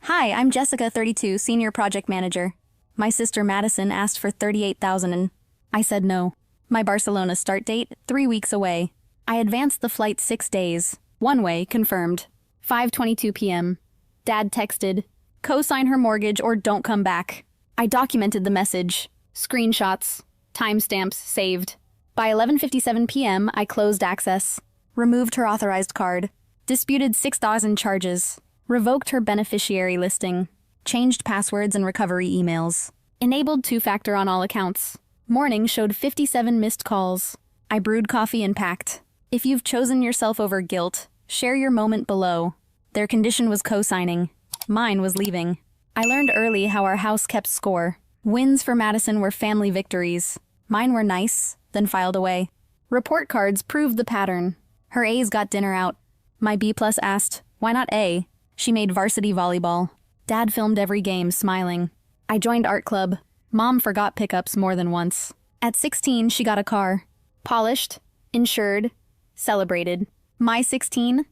Hi, I'm Jessica, 32, Senior Project Manager. My sister Madison asked for 38,000 and I said no. My Barcelona start date, 3 weeks away. I advanced the flight 6 days. One way, confirmed. 5:22 p.m. Dad texted, "Cosign her mortgage or don't come back." I documented the message. Screenshots. Timestamps saved. By 11:57 p.m., I closed access. Removed her authorized card. Disputed 6,000 charges. Revoked her beneficiary listing. Changed passwords and recovery emails. Enabled two-factor on all accounts. Morning showed 57 missed calls. I brewed coffee and packed. If you've chosen yourself over guilt, share your moment below. Their condition was co-signing. Mine was leaving. I learned early how our house kept score. Wins for Madison were family victories. Mine were nice, then filed away. Report cards proved the pattern. Her A's got dinner out. My B+ asked, "Why not A?" She made varsity volleyball. Dad filmed every game, smiling. I joined art club. Mom forgot pickups more than once. At 16, she got a car. Polished, insured, celebrated. My 16?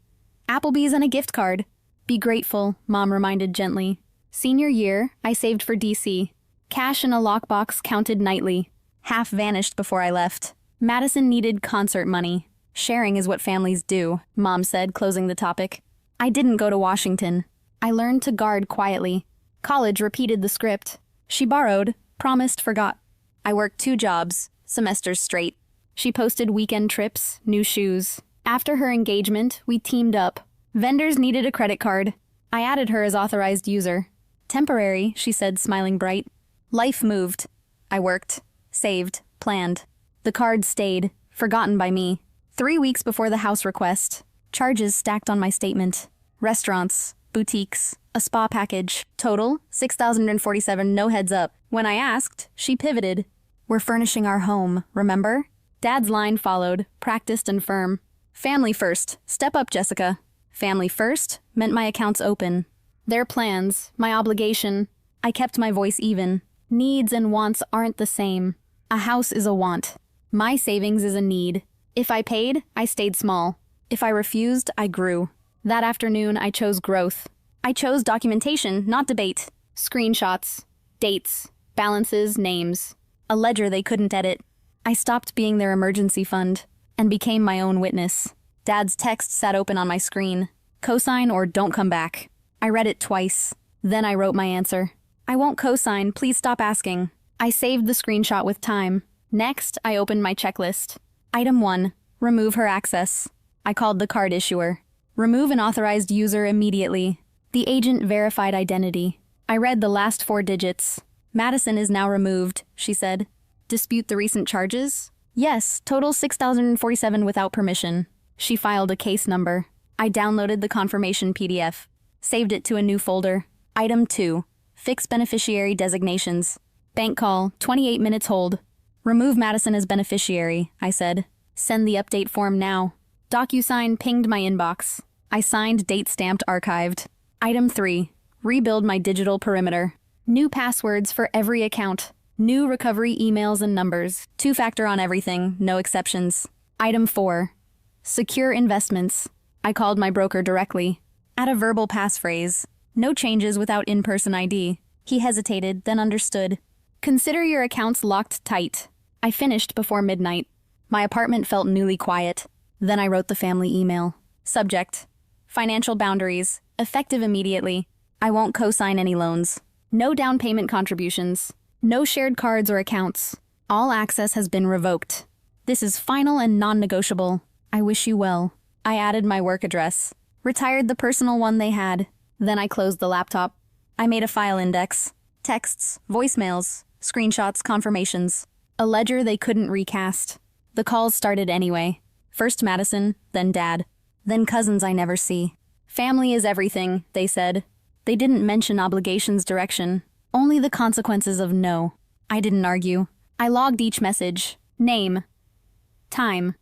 Applebee's and a gift card. Be grateful, Mom reminded gently. Senior year, I saved for DC. Cash in a lockbox counted nightly. Half vanished before I left. Madison needed concert money. Sharing is what families do, Mom said, closing the topic. I didn't go to Washington. I learned to guard quietly. College repeated the script. She borrowed, promised, forgot. I worked 2 jobs, semesters straight. She posted weekend trips, new shoes. After her engagement, we teamed up. Vendors needed a credit card. I added her as authorized user. Temporary, she said, smiling bright. Life moved. I worked, saved, planned. The card stayed, forgotten by me. 3 weeks before the house request. Charges stacked on my statement. Restaurants, boutiques, a spa package. Total, 6,047, no heads up. When I asked, she pivoted. We're furnishing our home, remember? Dad's line followed, practiced and firm. Family first. Step up, Jessica. Family first meant my accounts open. Their plans, my obligation. I kept my voice even. Needs and wants aren't the same. A house is a want. My savings is a need. If I paid, I stayed small. If I refused, I grew. That afternoon, I chose growth. I chose documentation, not debate. Screenshots, dates, balances, names. A ledger they couldn't edit. I stopped being their emergency fund and became my own witness. Dad's text sat open on my screen. Cosign or don't come back. I read it twice. Then I wrote my answer. I won't cosign, please stop asking. I saved the screenshot with time. Next, I opened my checklist. Item 1, remove her access. I called the card issuer. Remove an authorized user immediately. The agent verified identity. I read the last 4 digits. Madison is now removed, she said. Dispute the recent charges? Yes, total 6,047 without permission. She filed a case number. I downloaded the confirmation PDF. Saved it to a new folder. Item 2, fix beneficiary designations. Bank call, 28 minutes hold. Remove Madison as beneficiary, I said. Send the update form now. DocuSign pinged my inbox. I signed, date stamped, archived. Item 3, rebuild my digital perimeter. New passwords for every account. New recovery emails and numbers. 2-factor on everything, no exceptions. Item 4, secure investments. I called my broker directly. Add a verbal passphrase. No changes without in-person ID. He hesitated, then understood. Consider your accounts locked tight. I finished before midnight. My apartment felt newly quiet. Then I wrote the family email. Subject, financial boundaries, effective immediately. I won't cosign any loans. No down payment contributions. No shared cards or accounts. All access has been revoked. This is final and non-negotiable. I wish you well. I added my work address. Retired the personal one they had. Then I closed the laptop. I made a file index. Texts, voicemails, screenshots, confirmations. A ledger they couldn't recast. The calls started anyway. First Madison, then Dad. Then cousins I never see. Family is everything, they said. They didn't mention obligations direction. Only the consequences of no. I didn't argue. I logged each message. Name. Time.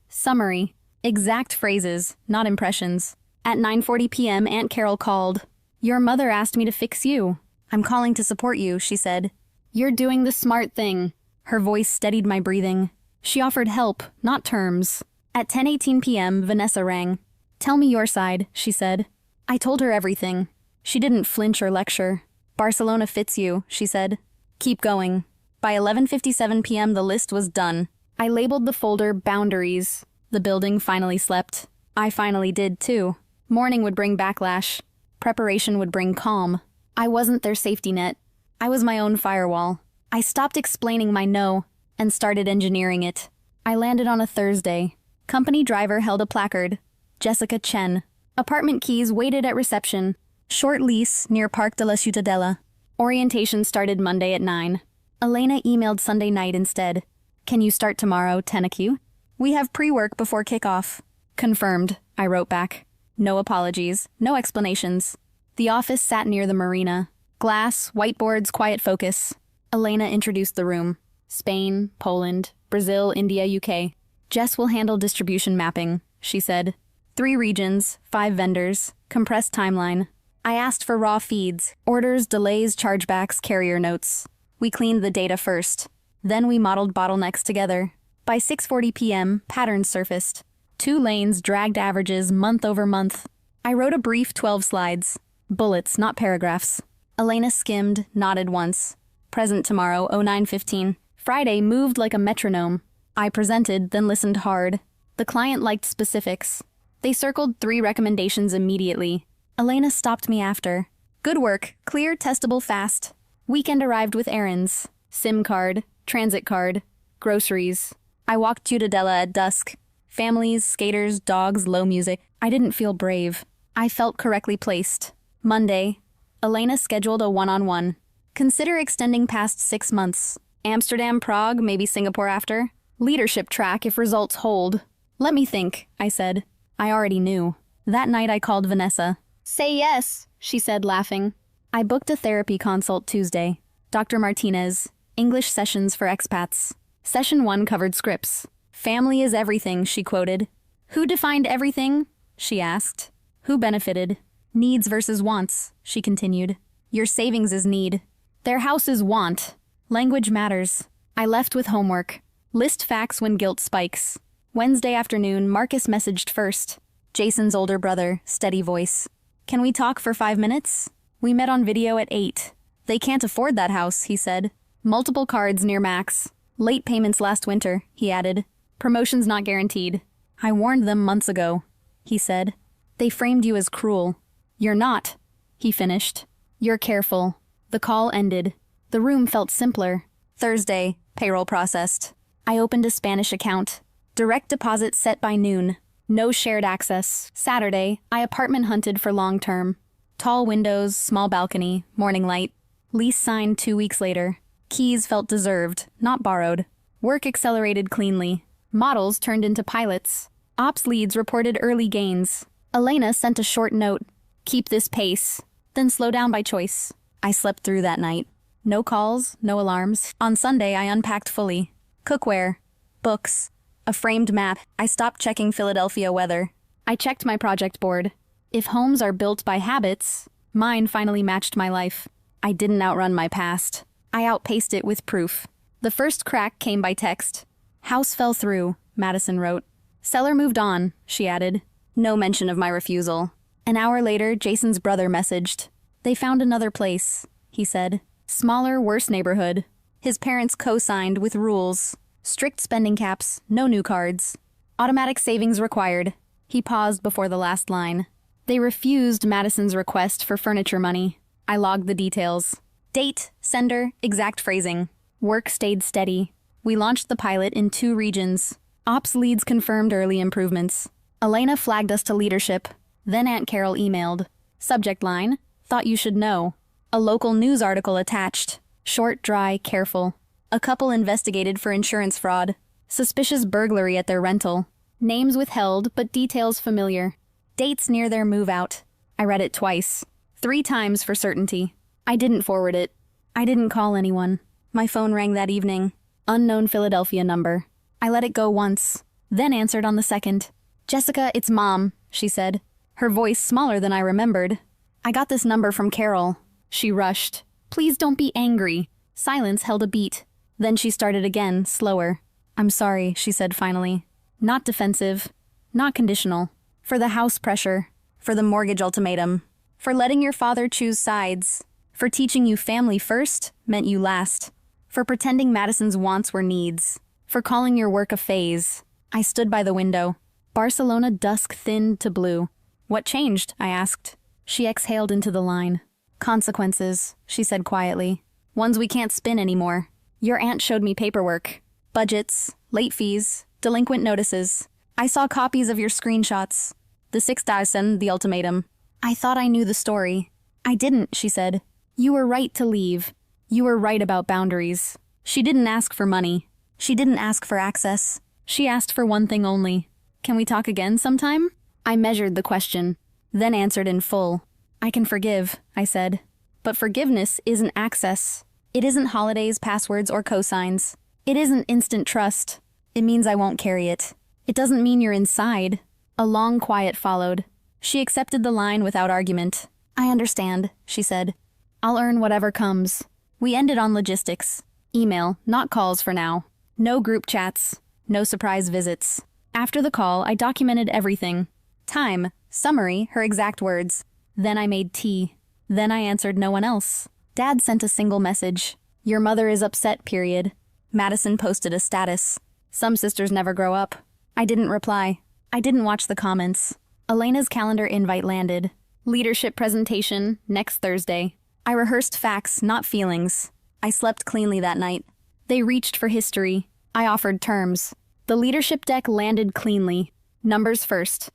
Summary. Exact phrases, not impressions. At 9:40 p.m., Aunt Carol called. Your mother asked me to fix you. I'm calling to support you, she said. You're doing the smart thing. Her voice steadied my breathing. She offered help, not terms. At 10:18 p.m., Vanessa rang. Tell me your side, she said. I told her everything. She didn't flinch or lecture. Barcelona fits you, she said. Keep going. By 11:57 p.m. the list was done. I labeled the folder Boundaries. The building finally slept. I finally did too. Morning would bring backlash. Preparation would bring calm. I wasn't their safety net. I was my own firewall. I stopped explaining my no and started engineering it. I landed on a Thursday. Company driver held a placard. Jessica Chen. Apartment keys waited at reception. Short lease near Parc de la Ciutadella. Orientation started Monday at 9. Elena emailed Sunday night instead. Can you start tomorrow, 10 AQ? We have pre-work before kickoff. Confirmed, I wrote back. No apologies, no explanations. The office sat near the marina. Glass, whiteboards, quiet focus. Elena introduced the room. Spain, Poland, Brazil, India, UK. Jess will handle distribution mapping, she said. 3 regions, 5 vendors, compressed timeline. I asked for raw feeds, orders, delays, chargebacks, carrier notes. We cleaned the data first. Then we modeled bottlenecks together. By 6:40 p.m., patterns surfaced. 2 lanes dragged averages month over month. I wrote a brief 12 slides. Bullets, not paragraphs. Elena skimmed, nodded once. Present tomorrow, 09:15. Friday moved like a metronome. I presented, then listened hard. The client liked specifics. They circled 3 recommendations immediately. Elena stopped me after. Good work, clear, testable, fast. Weekend arrived with errands. SIM card, transit card, groceries. I walked Ciutadella at dusk. Families, skaters, dogs, low music. I didn't feel brave. I felt correctly placed. Monday, Elena scheduled a one-on-one. Consider extending past 6 months. Amsterdam, Prague, maybe Singapore after. Leadership track if results hold. Let me think, I said. I already knew. That night I called Vanessa. Say yes, she said, laughing. I booked a therapy consult Tuesday. Dr. Martinez, English sessions for expats. Session 1 covered scripts. Family is everything, she quoted. Who defined everything? She asked. Who benefited? Needs versus wants, she continued. Your savings is need. Their house is want. Language matters. I left with homework. List facts when guilt spikes. Wednesday afternoon, Marcus messaged first. Jason's older brother, steady voice. Can we talk for 5 minutes? We met on video at 8. They can't afford that house, he said. Multiple cards near max. Late payments last winter, he added. Promotions not guaranteed. I warned them months ago, he said. They framed you as cruel. You're not, he finished. You're careful. The call ended. The room felt simpler. Thursday, payroll processed. I opened a Spanish account. Direct deposit set by noon. No shared access. Saturday, I apartment hunted for long term. Tall windows, small balcony, morning light. Lease signed 2 weeks later. Keys felt deserved, not borrowed. Work accelerated cleanly. Models turned into pilots. Ops leads reported early gains. Elena sent a short note. Keep this pace. Then slow down by choice. I slept through that night. No calls, no alarms. On Sunday, I unpacked fully. Cookware, books, a framed map. I stopped checking Philadelphia weather. I checked my project board. If homes are built by habits, mine finally matched my life. I didn't outrun my past. I outpaced it with proof. The first crack came by text. House fell through, Madison wrote. Seller moved on, she added. No mention of my refusal. An hour later, Jason's brother messaged. They found another place, he said. Smaller, worse neighborhood. His parents co-signed with rules. Strict spending caps, no new cards. Automatic savings required. He paused before the last line. They refused Madison's request for furniture money. I logged the details. Date, sender, exact phrasing. Work stayed steady. We launched the pilot in 2 regions. Ops leads confirmed early improvements. Elena flagged us to leadership. Then Aunt Carol emailed. Subject line, thought you should know. A local news article attached. Short, dry, careful. A couple investigated for insurance fraud. Suspicious burglary at their rental. Names withheld, but details familiar. Dates near their move-out. I read it twice. 3 times for certainty. I didn't forward it. I didn't call anyone. My phone rang that evening. Unknown Philadelphia number. I let it go once, then answered on the second. Jessica, it's Mom, she said. Her voice smaller than I remembered. I got this number from Carol. She rushed. Please don't be angry. Silence held a beat. Then she started again, slower. I'm sorry, she said finally. Not defensive. Not conditional. For the house pressure. For the mortgage ultimatum. For letting your father choose sides. For teaching you family first meant you last. For pretending Madison's wants were needs. For calling your work a phase. I stood by the window. Barcelona dusk thinned to blue. What changed? I asked. She exhaled into the line. Consequences, she said quietly. Ones we can't spin anymore. Your aunt showed me paperwork. Budgets, late fees, delinquent notices. I saw copies of your screenshots. The 6 Dyson, the ultimatum. I thought I knew the story. I didn't, she said. You were right to leave. You were right about boundaries. She didn't ask for money. She didn't ask for access. She asked for one thing only. Can we talk again sometime? I measured the question, then answered in full. I can forgive, I said. But forgiveness isn't access. It isn't holidays, passwords, or cosigns. It isn't instant trust. It means I won't carry it. It doesn't mean you're inside. A long quiet followed. She accepted the line without argument. I understand, she said. I'll earn whatever comes. We ended on logistics. Email, not calls for now. No group chats. No surprise visits. After the call, I documented everything. Time, summary, her exact words. Then I made tea. Then I answered no one else. Dad sent a single message. Your mother is upset, period. Madison posted a status. Some sisters never grow up. I didn't reply. I didn't watch the comments. Elena's calendar invite landed. Leadership presentation, next Thursday. I rehearsed facts, not feelings. I slept cleanly that night. They reached for history. I offered terms. The leadership deck landed cleanly. Numbers first.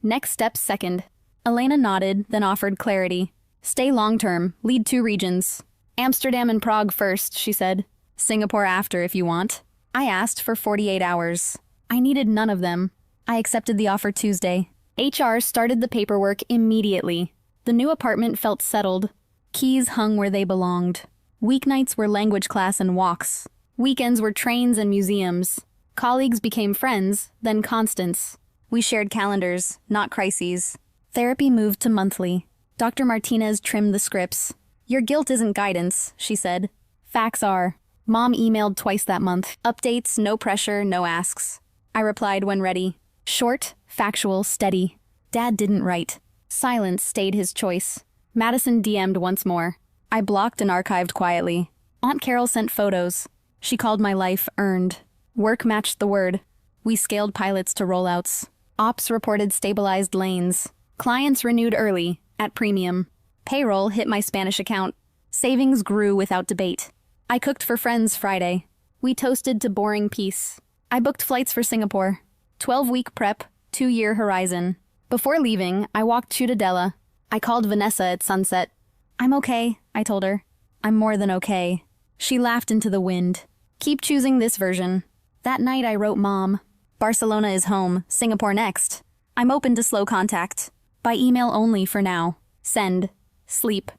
Next steps second. Elena nodded, then offered clarity. Stay long-term, lead 2 regions. Amsterdam and Prague first, she said. Singapore after if you want. I asked for 48 hours. I needed none of them. I accepted the offer Tuesday. HR started the paperwork immediately. The new apartment felt settled. Keys hung where they belonged. Weeknights were language class and walks. Weekends were trains and museums. Colleagues became friends, then constants. We shared calendars, not crises. Therapy moved to monthly. Dr. Martinez trimmed the scripts. Your guilt isn't guidance, she said. Facts are. Mom emailed twice that month. Updates, no pressure, no asks. I replied when ready. Short, factual, steady. Dad didn't write. Silence stayed his choice. Madison DM'd once more. I blocked and archived quietly. Aunt Carol sent photos. She called my life earned. Work matched the word. We scaled pilots to rollouts. Ops reported stabilized lanes. Clients renewed early, at premium. Payroll hit my Spanish account. Savings grew without debate. I cooked for friends Friday. We toasted to boring peace. I booked flights for Singapore. 12-week prep, 2-year horizon. Before leaving, I walked Ciudadela. I called Vanessa at sunset. I'm okay, I told her. I'm more than okay. She laughed into the wind. Keep choosing this version. That night I wrote Mom. Barcelona is home, Singapore next. I'm open to slow contact. By email only for now. Send. Sleep.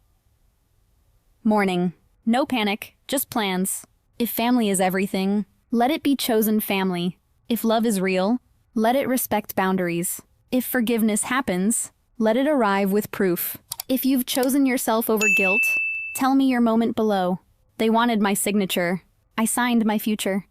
Morning. No panic, just plans. If family is everything, let it be chosen family. If love is real, let it respect boundaries. If forgiveness happens, let it arrive with proof. If you've chosen yourself over guilt, tell me your moment below. They wanted my signature. I signed my future.